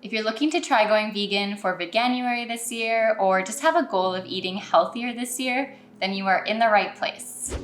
If you're looking to try going vegan for Veganuary this year, or just have a goal of eating healthier this year, then you are in the right place.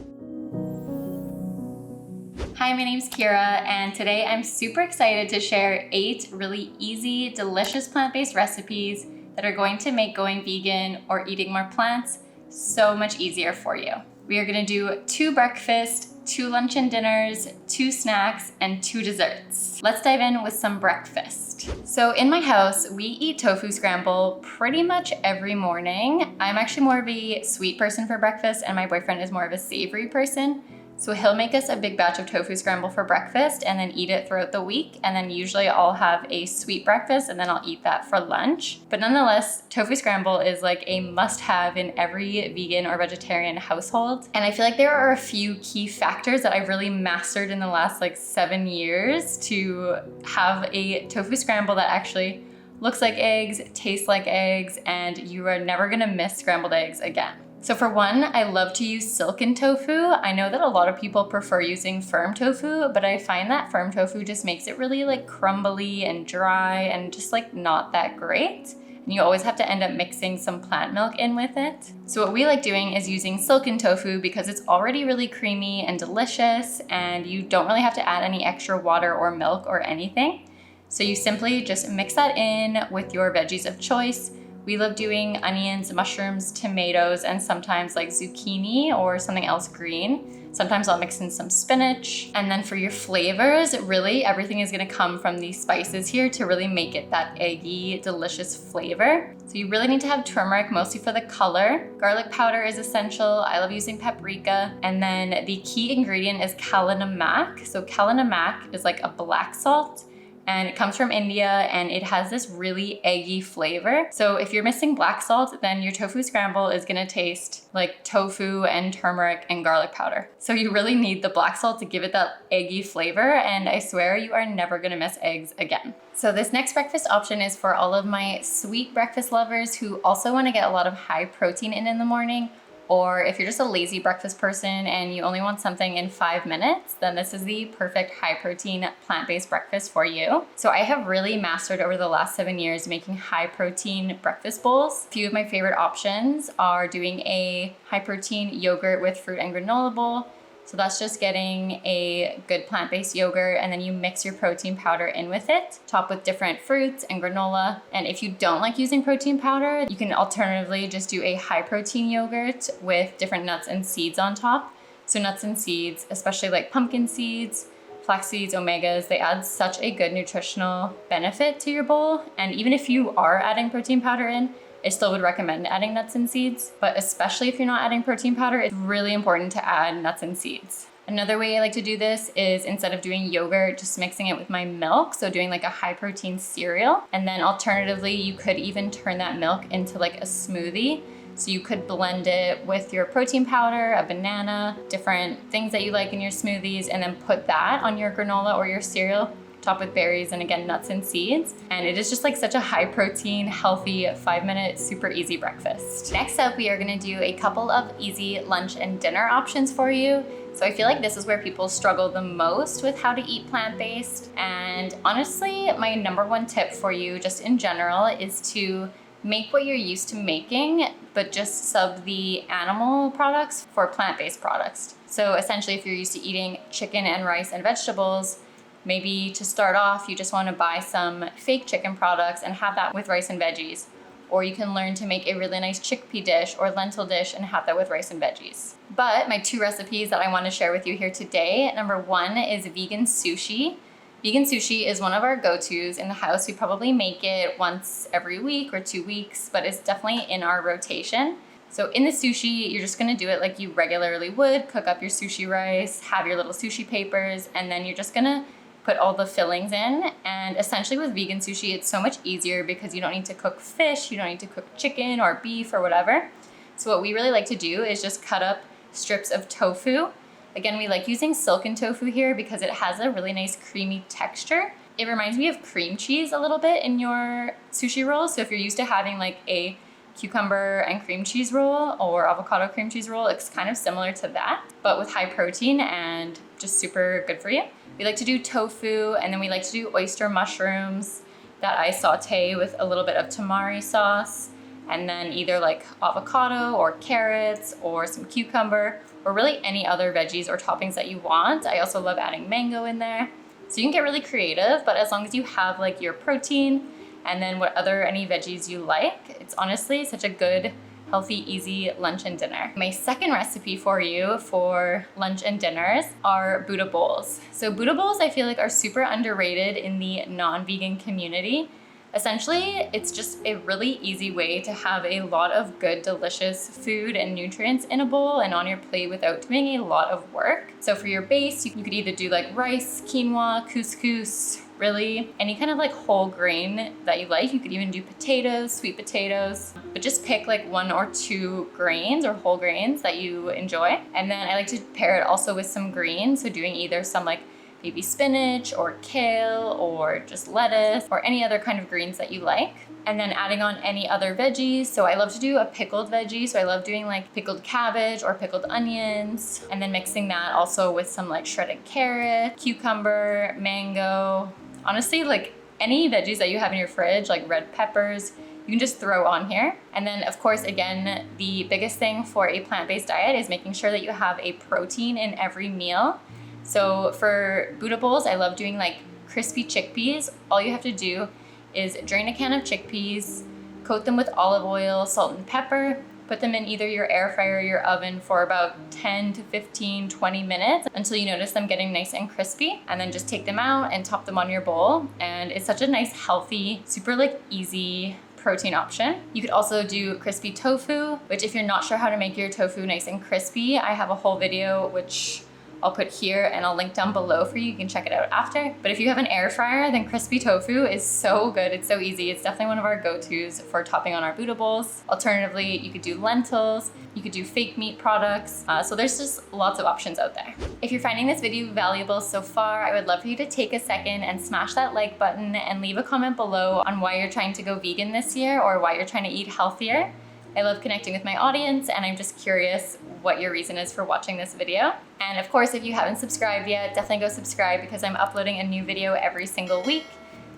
Hi, my name's Kira, and today I'm super excited to share 8 really easy, delicious plant-based recipes that are going to make going vegan or eating more plants so much easier for you. We are gonna do 2 breakfasts, 2 lunch and dinners, 2 snacks, and 2 desserts. Let's dive in with some breakfast. So in my house, we eat tofu scramble pretty much every morning. I'm actually more of a sweet person for breakfast, and my boyfriend is more of a savory person. So he'll make us a big batch of tofu scramble for breakfast and then eat it throughout the week. And then usually I'll have a sweet breakfast and then I'll eat that for lunch. But nonetheless, tofu scramble is like a must-have in every vegan or vegetarian household. And I feel like there are a few key factors that I've really mastered in the last 7 years to have a tofu scramble that actually looks like eggs, tastes like eggs, and you are never gonna miss scrambled eggs again. So for one, I love to use silken tofu. I know that a lot of people prefer using firm tofu, but I find that firm tofu just makes it really crumbly and dry and just not that great. And you always have to end up mixing some plant milk in with it. So what we like doing is using silken tofu because it's already really creamy and delicious, and you don't really have to add any extra water or milk or anything. So you simply just mix that in with your veggies of choice. We love doing onions, mushrooms, tomatoes, and sometimes zucchini or something else green. Sometimes I'll mix in some spinach. And then for your flavors, really everything is gonna come from these spices here to really make it that eggy, delicious flavor. So you really need to have turmeric, mostly for the color. Garlic powder is essential. I love using paprika. And then the key ingredient is kala namak. So kala namak is like a black salt, and it comes from India, and it has this really eggy flavor. So if you're missing black salt, then your tofu scramble is gonna taste like tofu and turmeric and garlic powder. So you really need the black salt to give it that eggy flavor, and I swear you are never gonna miss eggs again. So this next breakfast option is for all of my sweet breakfast lovers who also wanna get a lot of high protein in the morning. Or if you're just a lazy breakfast person and you only want something in 5 minutes, then this is the perfect high protein plant-based breakfast for you. So I have really mastered over the last 7 years making high protein breakfast bowls. A few of my favorite options are doing a high protein yogurt with fruit and granola bowl. So that's just getting a good plant-based yogurt, and then you mix your protein powder in with it, top with different fruits and granola. And if you don't like using protein powder, you can alternatively just do a high protein yogurt with different nuts and seeds on top. So nuts and seeds, especially pumpkin seeds, flax seeds, omegas, they add such a good nutritional benefit to your bowl. And even if you are adding protein powder in, I still would recommend adding nuts and seeds, but especially if you're not adding protein powder, it's really important to add nuts and seeds. Another way I like to do this is instead of doing yogurt, just mixing it with my milk. So doing a high protein cereal. And then alternatively, you could even turn that milk into a smoothie. So you could blend it with your protein powder, a banana, different things that you like in your smoothies, and then put that on your granola or your cereal, top with berries and again, nuts and seeds. And it is just such a high protein, healthy, 5-minute, super easy breakfast. Next up, we are gonna do a couple of easy lunch and dinner options for you. So I feel like this is where people struggle the most with how to eat plant-based. And honestly, my number one tip for you just in general is to make what you're used to making, but just sub the animal products for plant-based products. So essentially, if you're used to eating chicken and rice and vegetables, maybe to start off, you just want to buy some fake chicken products and have that with rice and veggies. Or you can learn to make a really nice chickpea dish or lentil dish and have that with rice and veggies. But my 2 recipes that I want to share with you here today, number 1 is vegan sushi. Vegan sushi is one of our go-tos in the house. We probably make it once every week or 2 weeks, but it's definitely in our rotation. So in the sushi, you're just gonna do it like you regularly would, cook up your sushi rice, have your little sushi papers, and then you're just gonna put all the fillings in. And essentially with vegan sushi, it's so much easier because you don't need to cook fish, you don't need to cook chicken or beef or whatever. So what we really like to do is just cut up strips of tofu. Again, we like using silken tofu here because it has a really nice creamy texture. It reminds me of cream cheese a little bit in your sushi rolls. So if you're used to having a cucumber and cream cheese roll or avocado cream cheese roll, it's kind of similar to that, but with high protein and just super good for you. We like to do tofu, and then we like to do oyster mushrooms. that I saute with a little bit of tamari sauce, and then either like avocado or carrots or some cucumber, or really any other veggies or toppings that you want. I also love adding mango in there. So you can get really creative, but as long as you have like your protein and then any veggies you like, it's honestly such a good, healthy, easy lunch and dinner. My second recipe for you for lunch and dinners are Buddha bowls. So Buddha bowls I feel like are super underrated in the non-vegan community. Essentially, it's just a really easy way to have a lot of good, delicious food and nutrients in a bowl and on your plate without doing a lot of work. So for your base, you could either do like rice, quinoa, couscous, really any kind of like whole grain that you like. You could even do potatoes, sweet potatoes, but just pick like 1 or 2 grains or whole grains that you enjoy. And then I like to pair it also with some greens. So doing either some like maybe spinach or kale or just lettuce or any other kind of greens that you like. And then adding on any other veggies. So I love to do a pickled veggie. So I love doing like pickled cabbage or pickled onions, and then mixing that also with some like shredded carrot, cucumber, mango. Honestly, like any veggies that you have in your fridge, like red peppers, you can just throw on here. And then of course, again, the biggest thing for a plant-based diet is making sure that you have a protein in every meal. So for Buddha bowls, I love doing like crispy chickpeas. All you have to do is drain a can of chickpeas, coat them with olive oil, salt and pepper, put them in either your air fryer or your oven for about 10 to 15, 20 minutes until you notice them getting nice and crispy, and then just take them out and top them on your bowl. And it's such a nice, healthy, super like easy protein option. You could also do crispy tofu, which if you're not sure how to make your tofu nice and crispy, I have a whole video which I'll put here and I'll link down below for you. You can check it out after. But if you have an air fryer, then crispy tofu is so good. It's so easy. It's definitely one of our go-tos for topping on our Buddha bowls. Alternatively, you could do lentils. You could do fake meat products. So there's just lots of options out there. If you're finding this video valuable so far, I would love for you to take a second and smash that like button and leave a comment below on why you're trying to go vegan this year or why you're trying to eat healthier. I love connecting with my audience, and I'm just curious what your reason is for watching this video. And of course, if you haven't subscribed yet, definitely go subscribe because I'm uploading a new video every single week.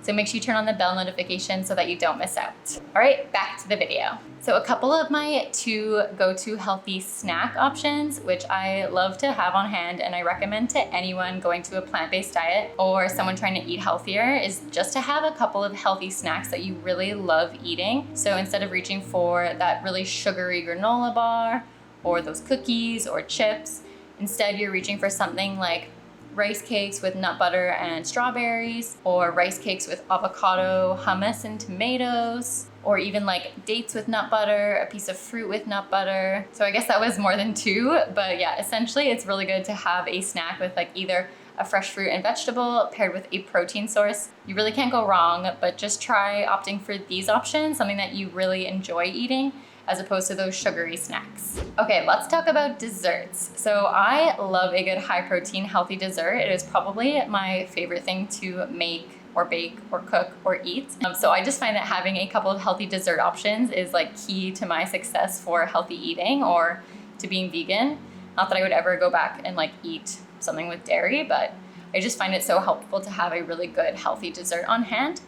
So make sure you turn on the bell notification so that you don't miss out. All right, back to the video. So a couple of my 2 go-to healthy snack options, which I love to have on hand and I recommend to anyone going to a plant-based diet or someone trying to eat healthier, is just to have a couple of healthy snacks that you really love eating. So instead of reaching for that really sugary granola bar or those cookies or chips, instead you're reaching for something like rice cakes with nut butter and strawberries, or rice cakes with avocado, hummus, and tomatoes, or even like dates with nut butter, a piece of fruit with nut butter. So I guess that was more than 2, but yeah, essentially it's really good to have a snack with like either a fresh fruit and vegetable paired with a protein source. You really can't go wrong, but just try opting for these options, something that you really enjoy eating, as opposed to those sugary snacks. Okay, let's talk about desserts. So I love a good high protein, healthy dessert. It is probably my favorite thing to make or bake or cook or eat. So I just find that having a couple of healthy dessert options is like key to my success for healthy eating or to being vegan. Not that I would ever go back and like eat something with dairy, but I just find it so helpful to have a really good healthy dessert on hand.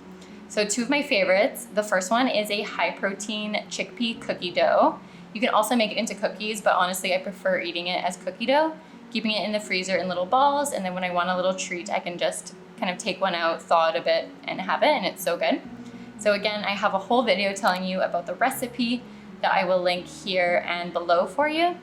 So 2 of my favorites, the first one is a high protein chickpea cookie dough. You can also make it into cookies, but honestly, I prefer eating it as cookie dough, keeping it in the freezer in little balls. And then when I want a little treat, I can just kind of take one out, thaw it a bit and have it, and it's so good. So again, I have a whole video telling you about the recipe that I will link here and below for you.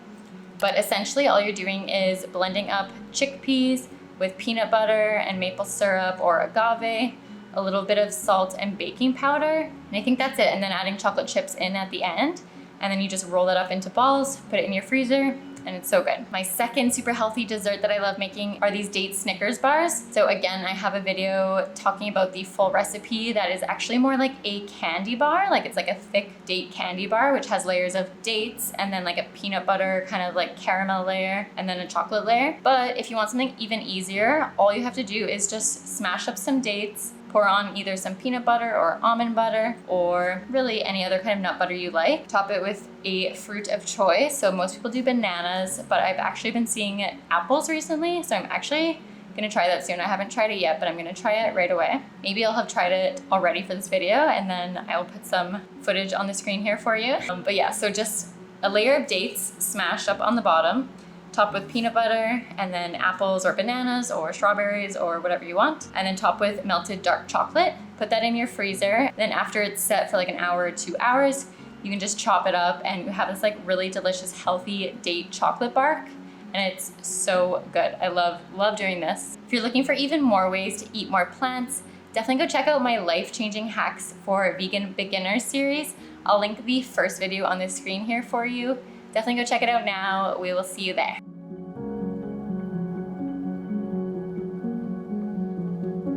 But essentially all you're doing is blending up chickpeas with peanut butter and maple syrup or agave, a little bit of salt and baking powder, and I think that's it. And then adding chocolate chips in at the end, and then you just roll it up into balls, put it in your freezer, and it's so good. My second super healthy dessert that I love making are these date Snickers bars. So again, I have a video talking about the full recipe that is actually more like a candy bar. Like it's like a thick date candy bar, which has layers of dates and then like a peanut butter kind of like caramel layer and then a chocolate layer. But if you want something even easier, all you have to do is just smash up some dates, pour on either some peanut butter or almond butter or really any other kind of nut butter you like. Top it with a fruit of choice. So most people do bananas, but I've actually been seeing apples recently. So I'm actually going gonna try that soon. I haven't tried it yet, but I'm gonna try it right away. Maybe I'll have tried it already for this video, and then I'll put some footage on the screen here for you. But yeah, so just a layer of dates smashed up on the bottom, topped with peanut butter, and then apples or bananas or strawberries or whatever you want, and then topped with melted dark chocolate. Put that in your freezer. Then after it's set for like an hour or 2 hours, you can just chop it up and you have this like really delicious, healthy date chocolate bark. And it's so good. I love doing this. If you're looking for even more ways to eat more plants, definitely go check out my life-changing hacks for vegan beginners series. I'll link the first video on the screen here for you. Definitely go check it out now. We will see you there.